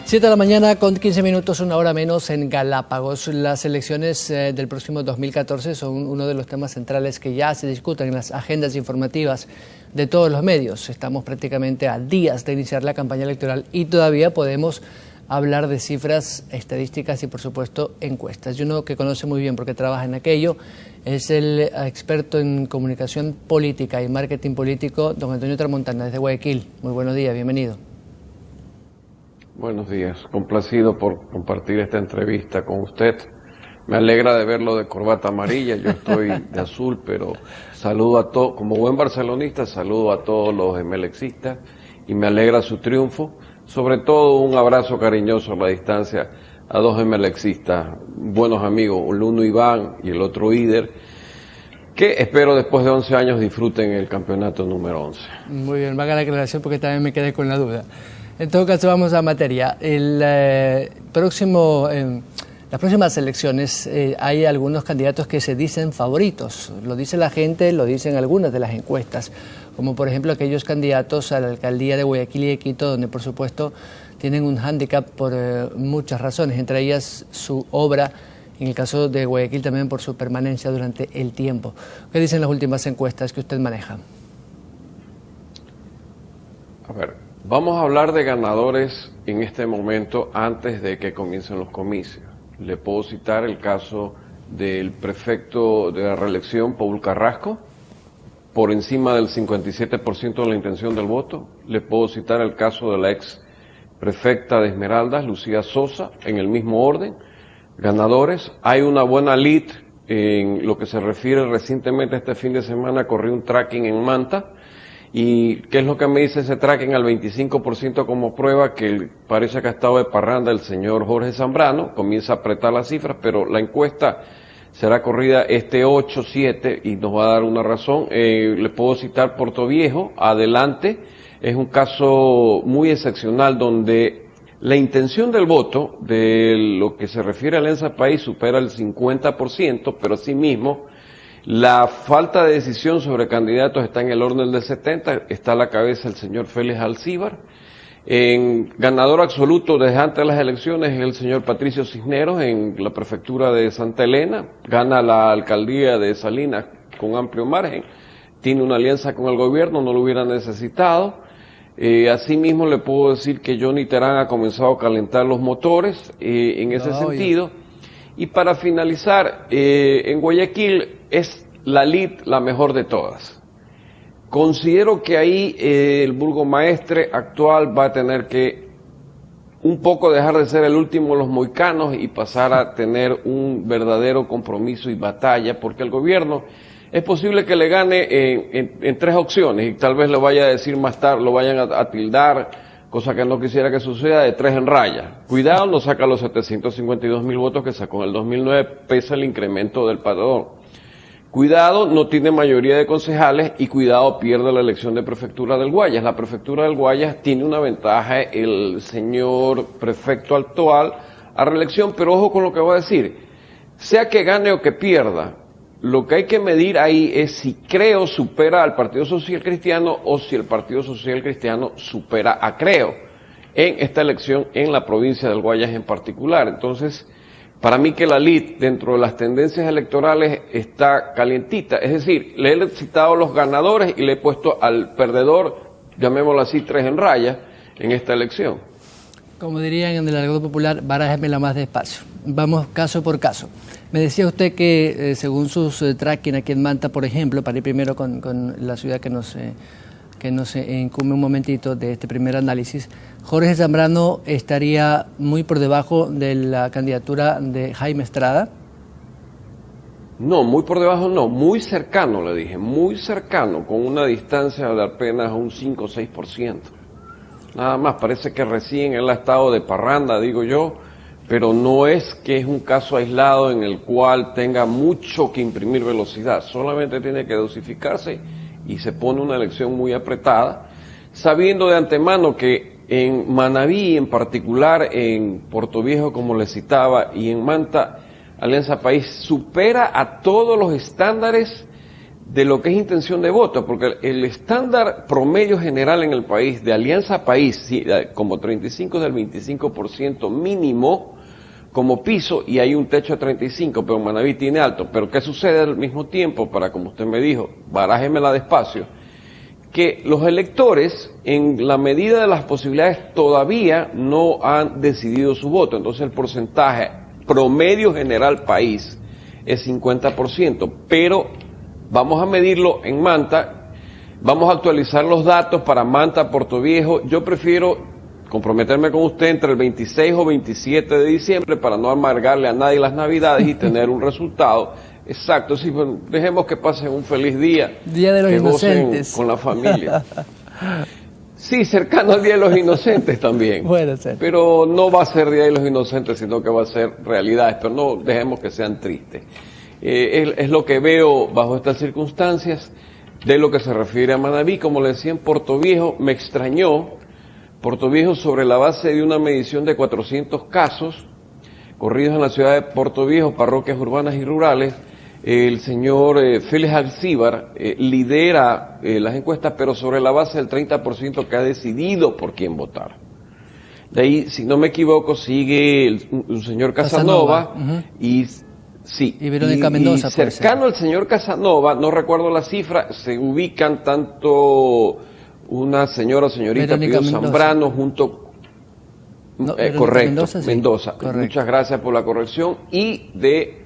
7 de la mañana con 15 minutos, una hora menos en Galápagos. Las elecciones del próximo 2014 son uno de los temas centrales que ya se discuten en las agendas informativas de todos los medios. Estamos prácticamente a días de iniciar la campaña electoral y todavía podemos hablar de cifras, estadísticas y, por supuesto, encuestas. Y uno que conoce muy bien porque trabaja en aquello es el experto en comunicación política y marketing político, don Antonio Tramontana, desde Guayaquil. Muy buenos días, bienvenido. Buenos días, complacido por compartir esta entrevista con usted. Me alegra de verlo de corbata amarilla, yo estoy de azul, pero saludo a todos, como buen barcelonista, saludo a todos los emelexistas y me alegra su triunfo. Sobre todo un abrazo cariñoso a la distancia a dos emelexistas, buenos amigos, el uno Iván y el otro Ider, que espero después de 11 años disfruten el campeonato número 11. Muy bien, vaga la aclaración porque también me quedé con la duda. En todo caso, vamos a materia. Las próximas elecciones hay algunos candidatos que se dicen favoritos. Lo dice la gente, lo dicen algunas de las encuestas, como por ejemplo aquellos candidatos a la alcaldía de Guayaquil y de Quito, donde por supuesto tienen un hándicap por muchas razones, entre ellas su obra, en el caso de Guayaquil también por su permanencia durante el tiempo. ¿Qué dicen las últimas encuestas que usted maneja? A ver. Vamos a hablar de ganadores en este momento antes de que comiencen los comicios. Le puedo citar el caso del prefecto de la reelección, Paul Carrasco, por encima del 57% de la intención del voto. Le puedo citar el caso de la ex prefecta de Esmeraldas, Lucía Sosa, en el mismo orden. Ganadores, hay una buena lead en lo que se refiere recientemente este fin de semana, corrí un tracking en Manta. ¿Y qué es lo que me dice ese tracking al 25% como prueba? Que parece que ha estado de parranda el señor Jorge Zambrano, comienza a apretar las cifras, pero la encuesta será corrida este 8-7 y nos va a dar una razón. Le puedo citar Portoviejo, adelante, es un caso muy excepcional donde la intención del voto de lo que se refiere a Alianza País supera el 50%, pero asimismo la falta de decisión sobre candidatos está en el orden del 70%, está a la cabeza el señor Félix Alcíbar. En ganador absoluto desde antes de las elecciones es el señor Patricio Cisneros en la prefectura de Santa Elena, gana la alcaldía de Salinas con amplio margen, tiene una alianza con el gobierno, no lo hubiera necesitado. Asimismo le puedo decir que Johnny Terán ha comenzado a calentar los motores en ese sentido. Y para finalizar, en Guayaquil es la lead la mejor de todas. Considero que ahí el burgomaestre actual va a tener que un poco dejar de ser el último de los mohicanos y pasar a tener un verdadero compromiso y batalla, porque el gobierno es posible que le gane en tres opciones y tal vez lo vaya a decir más tarde, lo vayan a tildar, cosa que no quisiera que suceda, de tres en raya. Cuidado, no saca los 752.000 votos que sacó en el 2009, pese al incremento del padrón. Cuidado, no tiene mayoría de concejales y cuidado, pierde la elección de prefectura del Guayas. La prefectura del Guayas tiene una ventaja el señor prefecto actual a reelección, pero ojo con lo que voy a decir. Sea que gane o que pierda, lo que hay que medir ahí es si Creo supera al Partido Social Cristiano o si el Partido Social Cristiano supera a Creo en esta elección en la provincia del Guayas en particular. Entonces, para mí que la lead dentro de las tendencias electorales está calientita. Es decir, le he citado los ganadores y le he puesto al perdedor, llamémoslo así, tres en raya en esta elección. Como dirían en el argot popular, barájemela más despacio. Vamos caso por caso. Me decía usted que según sus tracking aquí en Manta, por ejemplo, para ir primero con la ciudad que nos incumbe un momentito de este primer análisis, Jorge Zambrano estaría muy por debajo de la candidatura de Jaime Estrada. No, muy por debajo no, muy cercano, le dije, muy cercano, con una distancia de apenas un 5 o 6%. Nada más, parece que recién él ha estado de parranda, digo yo, pero no es que es un caso aislado en el cual tenga mucho que imprimir velocidad, solamente tiene que dosificarse y se pone una elección muy apretada, sabiendo de antemano que en Manabí en particular, en Portoviejo como le citaba, y en Manta, Alianza País supera a todos los estándares de lo que es intención de voto, porque el estándar promedio general en el país de Alianza País, sí, como 35 del 25% mínimo como piso, y hay un techo de 35, pero Manaví tiene alto. Pero ¿qué sucede al mismo tiempo? Para, como usted me dijo, barájemela despacio, que los electores, en la medida de las posibilidades, todavía no han decidido su voto. Entonces el porcentaje promedio general país es 50%, pero vamos a medirlo en Manta, vamos a actualizar los datos para Manta, Puerto Viejo. Yo prefiero comprometerme con usted entre el 26 o 27 de diciembre para no amargarle a nadie las Navidades y tener un resultado exacto. Sí, bueno, dejemos que pasen un feliz día. Día de los Inocentes. Con la familia. Sí, cercano al Día de los Inocentes también. Puede ser. Pero no va a ser Día de los Inocentes, sino que va a ser realidades, pero no dejemos que sean tristes. Es lo que veo bajo estas circunstancias. De lo que se refiere a Manaví, como le decía, en Puerto Viejo, me extrañó Puerto Viejo, sobre la base de una medición de 400 casos corridos en la ciudad de Puerto Viejo, parroquias urbanas y rurales. El señor Félix Alcíbar lidera las encuestas, pero sobre la base del 30% que ha decidido por quién votar. De ahí, si no me equivoco, sigue el señor Casanova. Y sí, y Verónica Mendoza. Y cercano al señor Casanova, no recuerdo la cifra, se ubican tanto una señorita Pío Zambrano junto, correcto, Mendoza. Correcto. Muchas gracias por la corrección. Y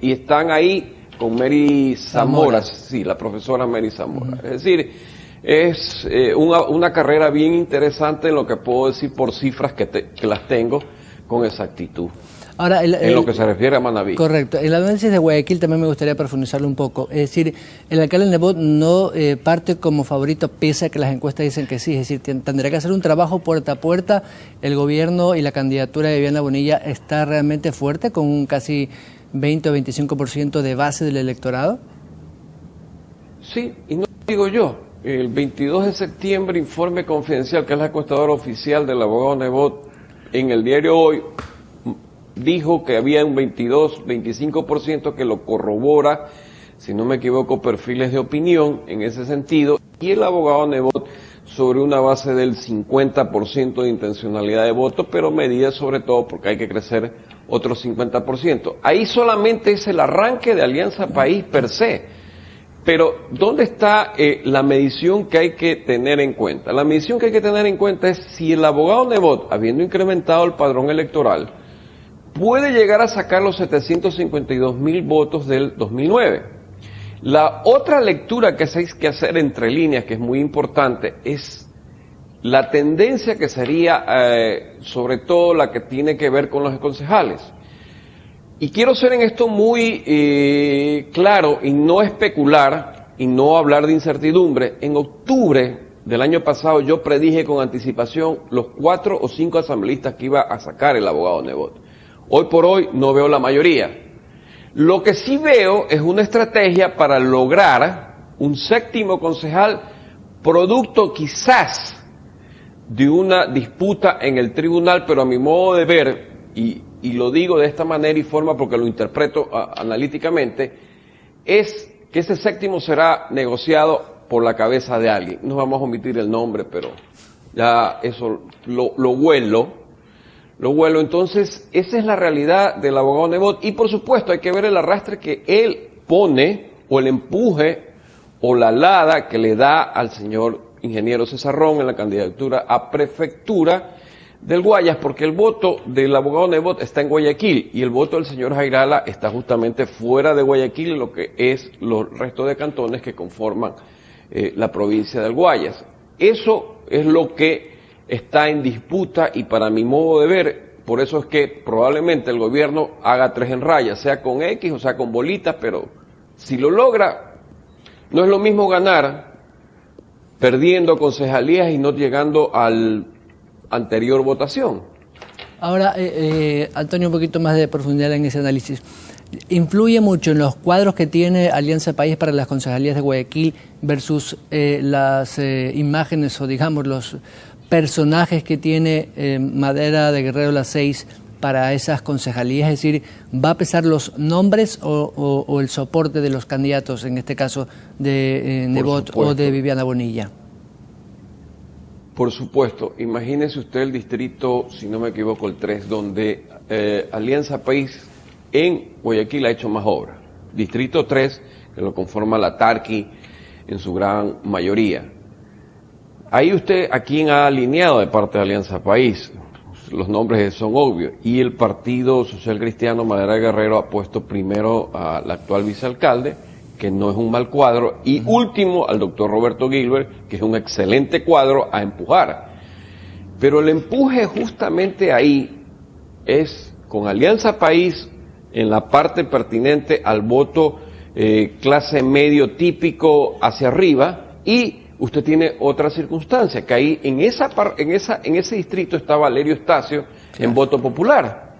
están ahí con Mary Zamora, sí, la profesora Mary Zamora. Es decir, es una carrera bien interesante en lo que puedo decir por cifras que las tengo con exactitud. Ahora, en lo que se refiere a Manaví. Correcto. El análisis de Guayaquil también me gustaría profundizarlo un poco. Es decir, el alcalde Nebot no parte como favorito, pese a que las encuestas dicen que sí. Es decir, tendría que hacer un trabajo puerta a puerta. El gobierno y la candidatura de Viviana Bonilla está realmente fuerte, con un casi 20 o 25% de base del electorado. Sí, y no digo yo. El 22 de septiembre, informe confidencial, que es la encuestadora oficial del abogado Nebot, en el diario Hoy, dijo que había un 25% que lo corrobora, si no me equivoco, perfiles de opinión en ese sentido, y el abogado Nebot sobre una base del 50% de intencionalidad de voto, pero medida sobre todo porque hay que crecer otro 50%. Ahí solamente es el arranque de Alianza País per se. Pero, ¿dónde está la medición que hay que tener en cuenta? La medición que hay que tener en cuenta es si el abogado Nebot, habiendo incrementado el padrón electoral, puede llegar a sacar los 752.000 votos del 2009. La otra lectura que hay que hacer entre líneas, que es muy importante, es la tendencia que sería, sobre todo la que tiene que ver con los concejales. Y quiero ser en esto muy claro y no especular y no hablar de incertidumbre. En octubre del año pasado yo predije con anticipación los 4 o 5 asambleístas que iba a sacar el abogado Nebot. Hoy por hoy no veo la mayoría. Lo que sí veo es una estrategia para lograr un séptimo concejal, producto quizás de una disputa en el tribunal, pero a mi modo de ver, y lo digo de esta manera y forma porque lo interpreto analíticamente, es que ese séptimo será negociado por la cabeza de alguien. No vamos a omitir el nombre, pero ya eso lo huelo. Entonces, esa es la realidad del abogado Nebot, y por supuesto hay que ver el arrastre que él pone, o el empuje, o la alada que le da al señor ingeniero Cesarrón en la candidatura a prefectura del Guayas, porque el voto del abogado Nebot está en Guayaquil, y el voto del señor Jairala está justamente fuera de Guayaquil, lo que es los restos de cantones que conforman la provincia del Guayas. Eso es lo que está en disputa, y para mi modo de ver, por eso es que probablemente el gobierno haga 3 en raya, sea con X o sea con bolitas, pero si lo logra, no es lo mismo ganar perdiendo concejalías y no llegando al anterior votación. Ahora, Antonio, un poquito más de profundidad en ese análisis. ¿Influye mucho en los cuadros que tiene Alianza País para las concejalías de Guayaquil versus las imágenes o, digamos, los personajes que tiene Madera de Guerrero Las 6 para esas concejalías? Es decir, ¿va a pesar los nombres o el soporte de los candidatos, en este caso de Nebot o de Viviana Bonilla? Por supuesto. Imagínese usted el distrito, si no me equivoco, el 3, donde Alianza País en Guayaquil ha hecho más obras. Distrito 3, que lo conforma la Tarqui en su gran mayoría. Ahí usted, ¿a quién ha alineado de parte de Alianza País? Los nombres son obvios. Y el Partido Social Cristiano Madera de Guerrero ha puesto primero al actual vicealcalde, que no es un mal cuadro, y último al doctor Roberto Gilbert, que es un excelente cuadro a empujar. Pero el empuje justamente ahí es con Alianza País en la parte pertinente al voto clase medio típico hacia arriba, y usted tiene otra circunstancia, que ahí en ese distrito está Valerio Estacio en voto popular.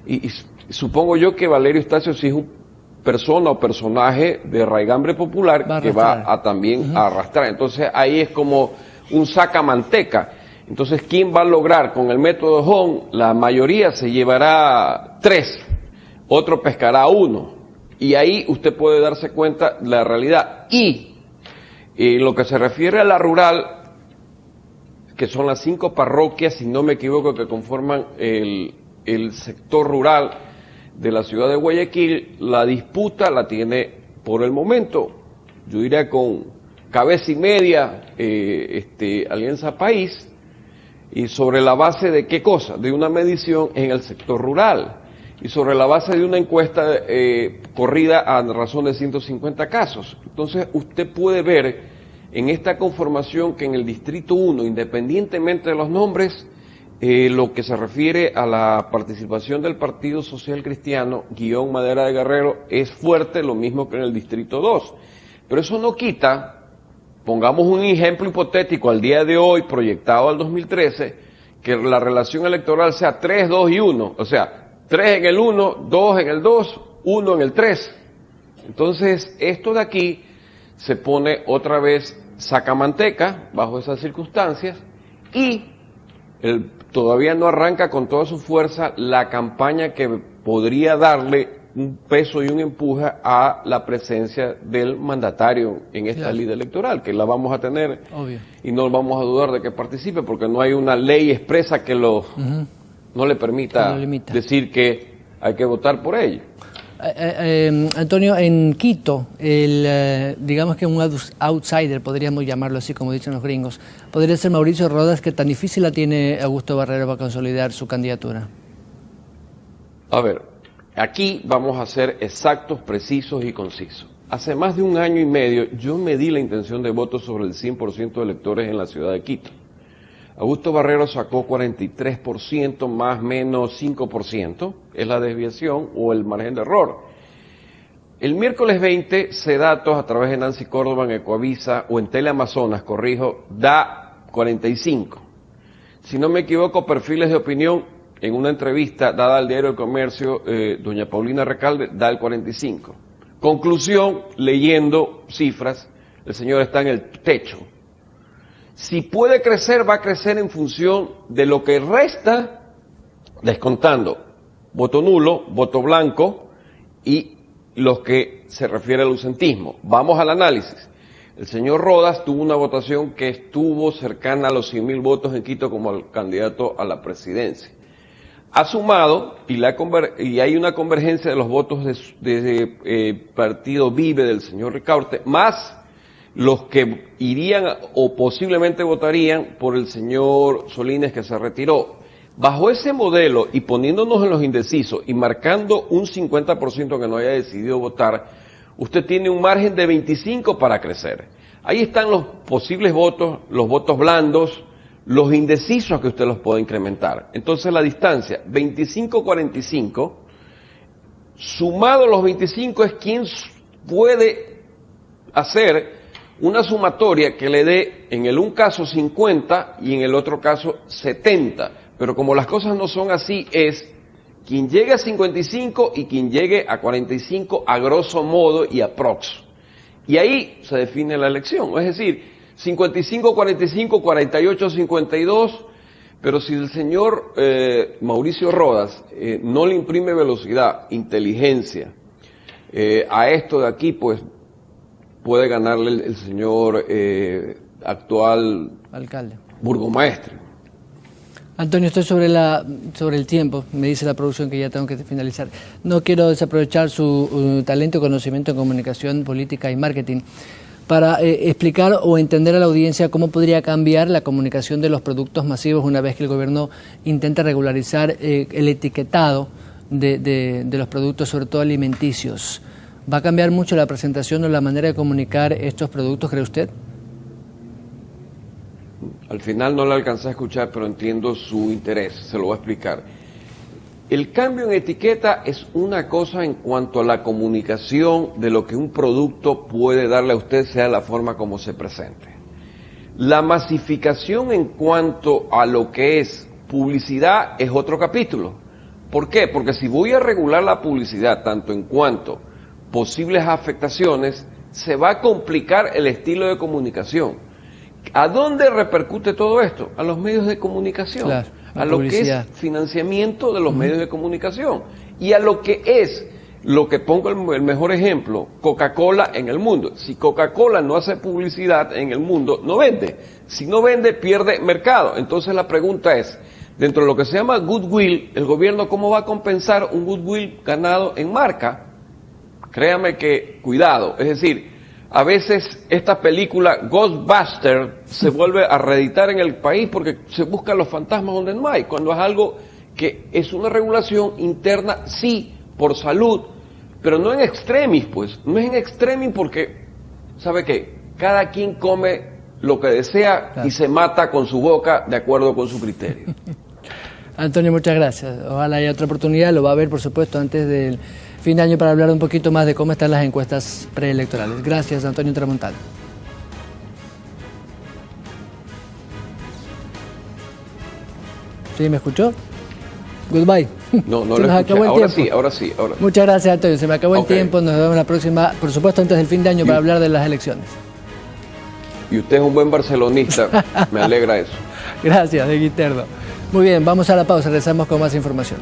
Y supongo yo que Valerio Estacio sí es un persona o personaje de raigambre popular que va a también a arrastrar. Entonces ahí es como un sacamanteca. Entonces, ¿quién va a lograr con el método Hon? La mayoría se llevará 3, otro pescará 1. Y ahí usted puede darse cuenta de la realidad. Y lo que se refiere a la rural, que son las 5 parroquias, si no me equivoco, que conforman el sector rural de la ciudad de Guayaquil, la disputa la tiene por el momento, yo diría con cabeza y media, Alianza País, y sobre la base de qué cosa, de una medición en el sector rural, y sobre la base de una encuesta corrida a razón de 150 casos. Entonces usted puede ver en esta conformación que en el Distrito 1, independientemente de los nombres, lo que se refiere a la participación del Partido Social Cristiano, _ Madera de Guerrero, es fuerte, lo mismo que en el Distrito 2. Pero eso no quita, pongamos un ejemplo hipotético al día de hoy, proyectado al 2013, que la relación electoral sea 3, 2 y 1, o sea, 3 en el 1, 2 en el 2, 1 en el 3. Entonces, esto de aquí se pone otra vez sacamanteca bajo esas circunstancias y todavía no arranca con toda su fuerza la campaña que podría darle un peso y un empuje a la presencia del mandatario en esta lid electoral, que la vamos a tener. Obvio. Y no vamos a dudar de que participe, porque no hay una ley expresa que no le permita decir que hay que votar por ella. Antonio, en Quito, digamos que un outsider, podríamos llamarlo así, como dicen los gringos, podría ser Mauricio Rodas, que tan difícil la tiene Augusto Barrero para consolidar su candidatura. A ver, aquí vamos a ser exactos, precisos y concisos. Hace más de 1 año y medio yo medí la intención de voto sobre el 100% de electores en la ciudad de Quito. Augusto Barrero sacó 43%, más menos 5%, es la desviación o el margen de error. El miércoles 20, Cedatos, a través de Nancy Córdoba en Ecoavisa o en Teleamazonas, corrijo, da 45. Si no me equivoco, Perfiles de Opinión, en una entrevista dada al Diario del Comercio, doña Paulina Recalde, da el 45. Conclusión, leyendo cifras, el señor está en el techo. Si puede crecer, va a crecer en función de lo que resta, descontando voto nulo, voto blanco y los que se refiere al ausentismo. Vamos al análisis. El señor Rodas tuvo una votación que estuvo cercana a los 100.000 votos en Quito como el candidato a la presidencia. Ha sumado, y hay una convergencia de los votos de Partido Vive del señor Ricaurte, más los que irían o posiblemente votarían por el señor Solines, que se retiró. Bajo ese modelo y poniéndonos en los indecisos y marcando un 50% que no haya decidido votar, usted tiene un margen de 25 para crecer. Ahí están los posibles votos, los votos blandos, los indecisos que usted los puede incrementar. Entonces la distancia 25-45, sumado los 25 es quien puede hacer una sumatoria que le dé en el un caso 50 y en el otro caso 70. Pero como las cosas no son así, es quien llegue a 55 y quien llegue a 45 a grosso modo y aprox. Y ahí se define la elección. Es decir, 55, 45, 48, 52, Pero si el señor Mauricio Rodas no le imprime velocidad, inteligencia a esto de aquí, pues puede ganarle el señor actual alcalde, burgomaestre. Antonio, estoy sobre el tiempo, me dice la producción que ya tengo que finalizar. No quiero desaprovechar su talento y conocimiento en comunicación, política y marketing para explicar o entender a la audiencia cómo podría cambiar la comunicación de los productos masivos una vez que el gobierno intenta regularizar el etiquetado de los productos, sobre todo alimenticios. ¿Va a cambiar mucho la presentación o la manera de comunicar estos productos, cree usted? Al final no le alcancé a escuchar, pero entiendo su interés, se lo voy a explicar. El cambio en etiqueta es una cosa en cuanto a la comunicación de lo que un producto puede darle a usted, sea la forma como se presente. La masificación en cuanto a lo que es publicidad es otro capítulo. ¿Por qué? Porque si voy a regular la publicidad, tanto en cuanto posibles afectaciones, se va a complicar el estilo de comunicación. ¿A dónde repercute todo esto? A los medios de comunicación, claro, a lo publicidad, que es financiamiento de los medios de comunicación y a lo que es, lo que pongo el mejor ejemplo, Coca-Cola en el mundo. Si Coca-Cola no hace publicidad en el mundo, no vende. Si no vende, pierde mercado. Entonces la pregunta es, dentro de lo que se llama goodwill, el gobierno ¿cómo va a compensar un goodwill ganado en marca? Créame que, cuidado, es decir, a veces esta película Ghostbusters se vuelve a reeditar en el país porque se buscan los fantasmas donde no hay, cuando es algo que es una regulación interna, sí, por salud, pero no en extremis, pues, no es en extremis porque, ¿sabe qué? Cada quien come lo que desea, claro, y se mata con su boca de acuerdo con su criterio. Antonio, muchas gracias. Ojalá haya otra oportunidad, lo va a ver, por supuesto, antes del fin de año para hablar un poquito más de cómo están las encuestas preelectorales. Gracias, Antonio Tramontano. ¿Sí me escuchó? Goodbye. No, no lo escuché. Ahora sí. Muchas gracias, Antonio. Se me acabó el tiempo. Nos vemos la próxima, por supuesto, antes del fin de año para hablar de las elecciones. Y usted es un buen barcelonista. Me alegra eso. Gracias, de Guiterdo. Muy bien, vamos a la pausa. Regresamos con más información.